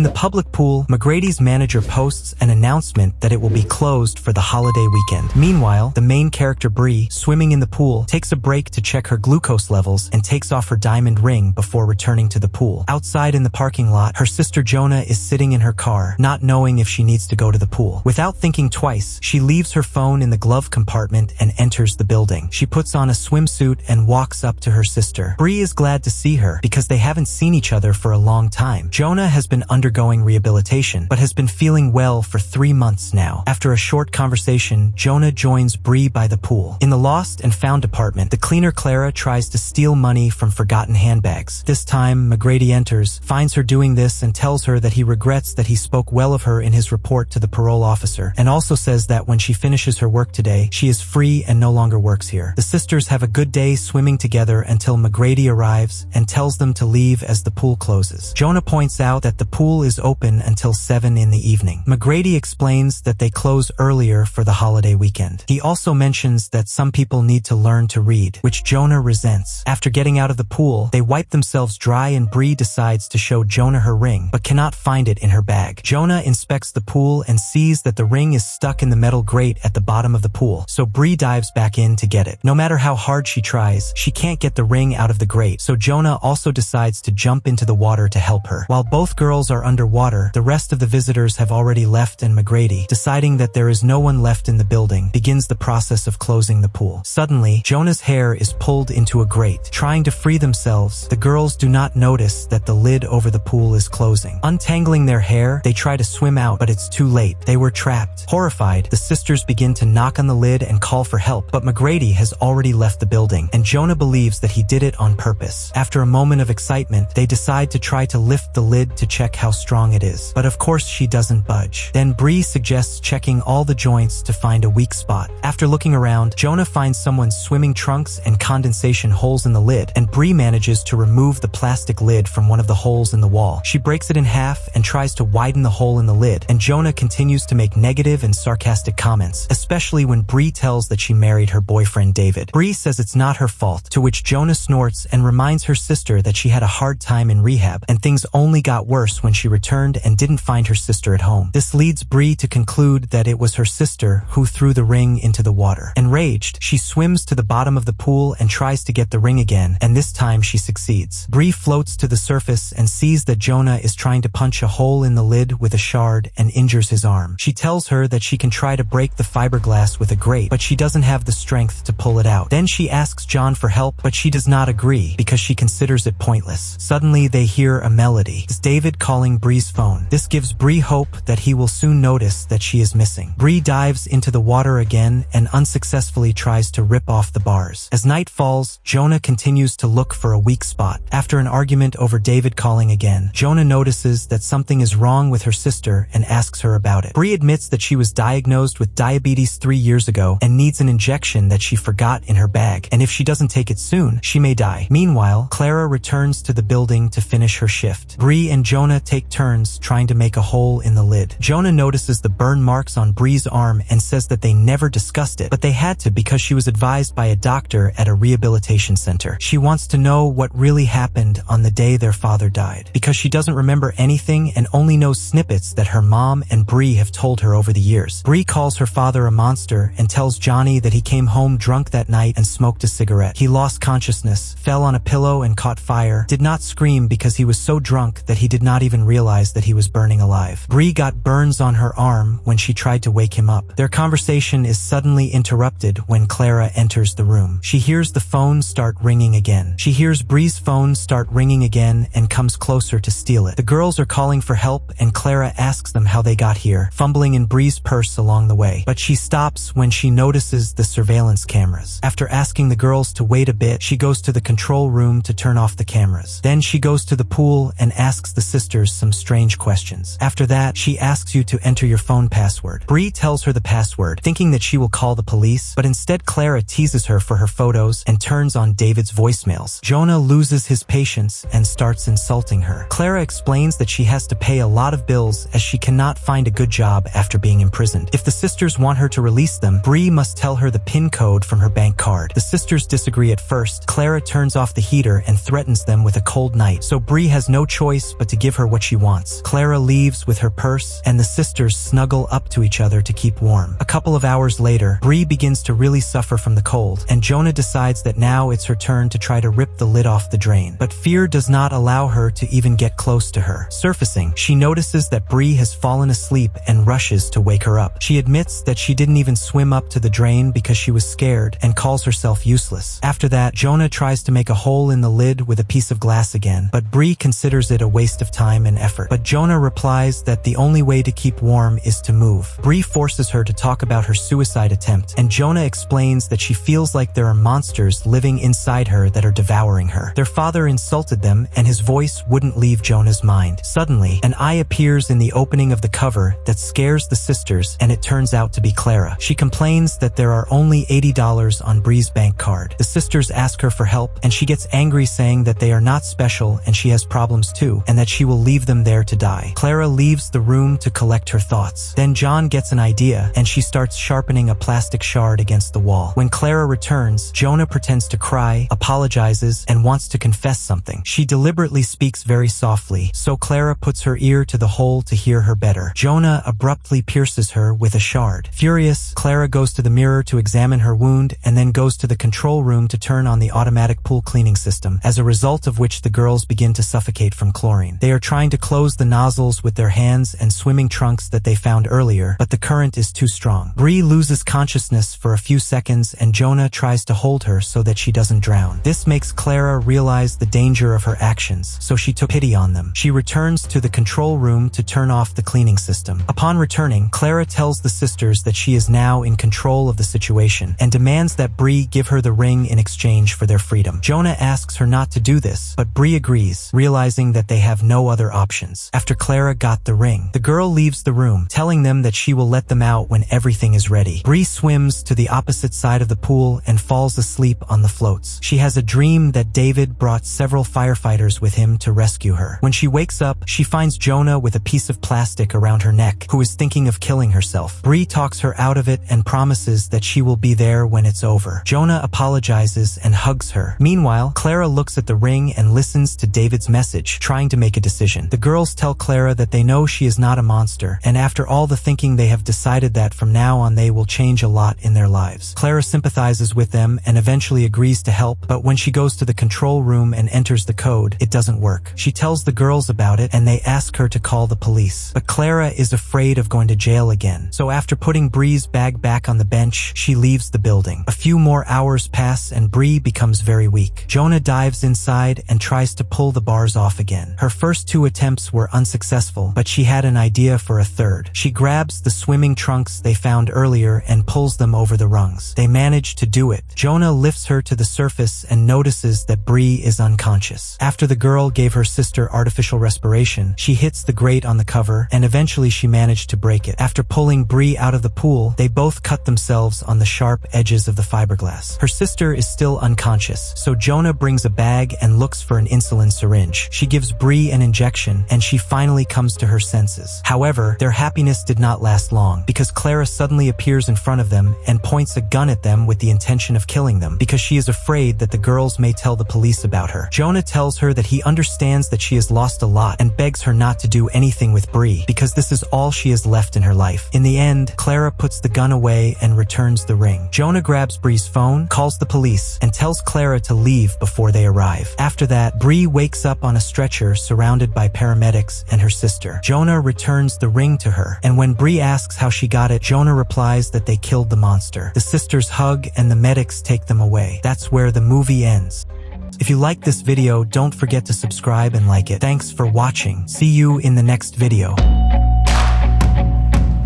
In the public pool, McGrady's manager posts an announcement that it will be closed for the holiday weekend. Meanwhile, the main character Bree, swimming in the pool, takes a break to check her glucose levels and takes off her diamond ring before returning to the pool. Outside in the parking lot, her sister Jonah is sitting in her car, not knowing if she needs to go to the pool. Without thinking twice, she leaves her phone in the glove compartment and enters the building. She puts on a swimsuit and walks up to her sister. Bree is glad to see her because they haven't seen each other for a long time. Jonah has been undergoing rehabilitation, but has been feeling well for 3 months now. After a short conversation, Jonah joins Bree by the pool. In the lost and found department, the cleaner Clara tries to steal money from forgotten handbags. This time, McGrady enters, finds her doing this and tells her that he regrets that he spoke well of her in his report to the parole officer, and also says that when she finishes her work today, she is free and no longer works here. The sisters have a good day swimming together until McGrady arrives and tells them to leave as the pool closes. Jonah points out that the pool is open until 7 in the evening. McGrady explains that they close earlier for the holiday weekend. He also mentions that some people need to learn to read, which Jonah resents. After getting out of the pool, they wipe themselves dry and Bree decides to show Jonah her ring, but cannot find it in her bag. Jonah inspects the pool and sees that the ring is stuck in the metal grate at the bottom of the pool, so Bree dives back in to get it. No matter how hard she tries, she can't get the ring out of the grate, so Jonah also decides to jump into the water to help her. While both girls are underwater, the rest of the visitors have already left and McGrady, deciding that there is no one left in the building, begins the process of closing the pool. Suddenly, Jonah's hair is pulled into a grate. Trying to free themselves, the girls do not notice that the lid over the pool is closing. Untangling their hair, they try to swim out, but it's too late. They were trapped. Horrified, the sisters begin to knock on the lid and call for help, but McGrady has already left the building, and Jonah believes that he did it on purpose. After a moment of excitement, they decide to try to lift the lid to check how strong it is, but of course she doesn't budge. Then Bree suggests checking all the joints to find a weak spot. After looking around, Jonah finds someone's swimming trunks and condensation holes in the lid, and Bree manages to remove the plastic lid from one of the holes in the wall. She breaks it in half and tries to widen the hole in the lid, and Jonah continues to make negative and sarcastic comments, especially when Bree tells that she married her boyfriend David. Bree says it's not her fault, to which Jonah snorts and reminds her sister that she had a hard time in rehab, and things only got worse when she returned and didn't find her sister at home. This leads Bree to conclude that it was her sister who threw the ring into the water. Enraged, she swims to the bottom of the pool and tries to get the ring again, and this time she succeeds. Bree floats to the surface and sees that Jonah is trying to punch a hole in the lid with a shard and injures his arm. She tells her that she can try to break the fiberglass with a grate, but she doesn't have the strength to pull it out. Then she asks John for help, but she does not agree because she considers it pointless. Suddenly they hear a melody. It's David calling Bree's phone. This gives Bree hope that he will soon notice that she is missing. Bree dives into the water again and unsuccessfully tries to rip off the bars. As night falls, Jonah continues to look for a weak spot. After an argument over David calling again, Jonah notices that something is wrong with her sister and asks her about it. Bree admits that she was diagnosed with diabetes 3 years ago and needs an injection that she forgot in her bag, and if she doesn't take it soon, she may die. Meanwhile, Clara returns to the building to finish her shift. Bree and Jonah take turns trying to make a hole in the lid. Jonah notices the burn marks on Bree's arm and says that they never discussed it, but they had to because she was advised by a doctor at a rehabilitation center. She wants to know what really happened on the day their father died, because she doesn't remember anything and only knows snippets that her mom and Bree have told her over the years. Bree calls her father a monster and tells Johnny that he came home drunk that night and smoked a cigarette. He lost consciousness, fell on a pillow and caught fire, did not scream because he was so drunk that he did not even realize that he was burning alive. Bree got burns on her arm when she tried to wake him up. Their conversation is suddenly interrupted when Clara enters the room. She hears the phone start ringing again. She hears Bree's phone start ringing again and comes closer to steal it. The girls are calling for help and Clara asks them how they got here, fumbling in Bree's purse along the way. But she stops when she notices the surveillance cameras. After asking the girls to wait a bit, she goes to the control room to turn off the cameras. Then she goes to the pool and asks the sisters some strange questions. After that, she asks you to enter your phone password. Bree tells her the password, thinking that she will call the police, but instead Clara teases her for her photos and turns on David's voicemails. Jonah loses his patience and starts insulting her. Clara explains that she has to pay a lot of bills as she cannot find a good job after being imprisoned. If the sisters want her to release them, Bree must tell her the PIN code from her bank card. The sisters disagree at first. Clara turns off the heater and threatens them with a cold night, so Bree has no choice but to give her what she she wants. Clara leaves with her purse, and the sisters snuggle up to each other to keep warm. A couple of hours later, Bree begins to really suffer from the cold, and Jonah decides that now it's her turn to try to rip the lid off the drain. But fear does not allow her to even get close to her. Surfacing, she notices that Bree has fallen asleep and rushes to wake her up. She admits that she didn't even swim up to the drain because she was scared and calls herself useless. After that, Jonah tries to make a hole in the lid with a piece of glass again, but Bree considers it a waste of time and effort. But Jonah replies that the only way to keep warm is to move. Bree forces her to talk about her suicide attempt, and Jonah explains that she feels like there are monsters living inside her that are devouring her. Their father insulted them, and his voice wouldn't leave Jonah's mind. Suddenly, an eye appears in the opening of the cover that scares the sisters, and it turns out to be Clara. She complains that there are only $80 on Bree's bank card. The sisters ask her for help, and she gets angry, saying that they are not special and she has problems too, and that she will leave them there to die. Clara leaves the room to collect her thoughts. Then John gets an idea, and she starts sharpening a plastic shard against the wall. When Clara returns, Jonah pretends to cry, apologizes, and wants to confess something. She deliberately speaks very softly, so Clara puts her ear to the hole to hear her better. Jonah abruptly pierces her with a shard. Furious, Clara goes to the mirror to examine her wound, and then goes to the control room to turn on the automatic pool cleaning system, as a result of which the girls begin to suffocate from chlorine. They are trying to close the nozzles with their hands and swimming trunks that they found earlier, but the current is too strong. Bree loses consciousness for a few seconds, and Jonah tries to hold her so that she doesn't drown. This makes Clara realize the danger of her actions, so she took pity on them. She returns to the control room to turn off the cleaning system. Upon returning, Clara tells the sisters that she is now in control of the situation and demands that Bree give her the ring in exchange for their freedom. Jonah asks her not to do this, but Bree agrees, realizing that they have no other options. After Clara got the ring, the girl leaves the room, telling them that she will let them out when everything is ready. Bree swims to the opposite side of the pool and falls asleep on the floats. She has a dream that David brought several firefighters with him to rescue her. When she wakes up, she finds Jonah with a piece of plastic around her neck, who is thinking of killing herself. Bree talks her out of it and promises that she will be there when it's over. Jonah apologizes and hugs her. Meanwhile, Clara looks at the ring and listens to David's message, trying to make a decision. The girls tell Clara that they know she is not a monster, and after all the thinking they have decided that from now on they will change a lot in their lives. Clara sympathizes with them and eventually agrees to help, but when she goes to the control room and enters the code, it doesn't work. She tells the girls about it, and they ask her to call the police. But Clara is afraid of going to jail again, so after putting Bree's bag back on the bench, she leaves the building. A few more hours pass and Bree becomes very weak. Jonah dives inside and tries to pull the bars off again. Her first two attempts were unsuccessful, but she had an idea for a third. She grabs the swimming trunks they found earlier and pulls them over the rungs. They manage to do it. Jonah lifts her to the surface and notices that Bree is unconscious. After the girl gave her sister artificial respiration, she hits the grate on the cover, and eventually she managed to break it. After pulling Bree out of the pool, they both cut themselves on the sharp edges of the fiberglass. Her sister is still unconscious, so Jonah brings a bag and looks for an insulin syringe. She gives Bree an injection, and she finally comes to her senses. However, their happiness did not last long, because Clara suddenly appears in front of them and points a gun at them with the intention of killing them, because she is afraid that the girls may tell the police about her. Jonah tells her that he understands that she has lost a lot and begs her not to do anything with Bree, because this is all she has left in her life. In the end, Clara puts the gun away and returns the ring. Jonah grabs Bree's phone, calls the police, and tells Clara to leave before they arrive. After that, Bree wakes up on a stretcher surrounded by paramedics and her sister. Jonah returns the ring to her, and when Bree asks how she got it, Jonah replies that they killed the monster. The sisters hug and the medics take them away. That's where the movie ends. If you like this video, don't forget to subscribe and like it. Thanks for watching. See you in the next video.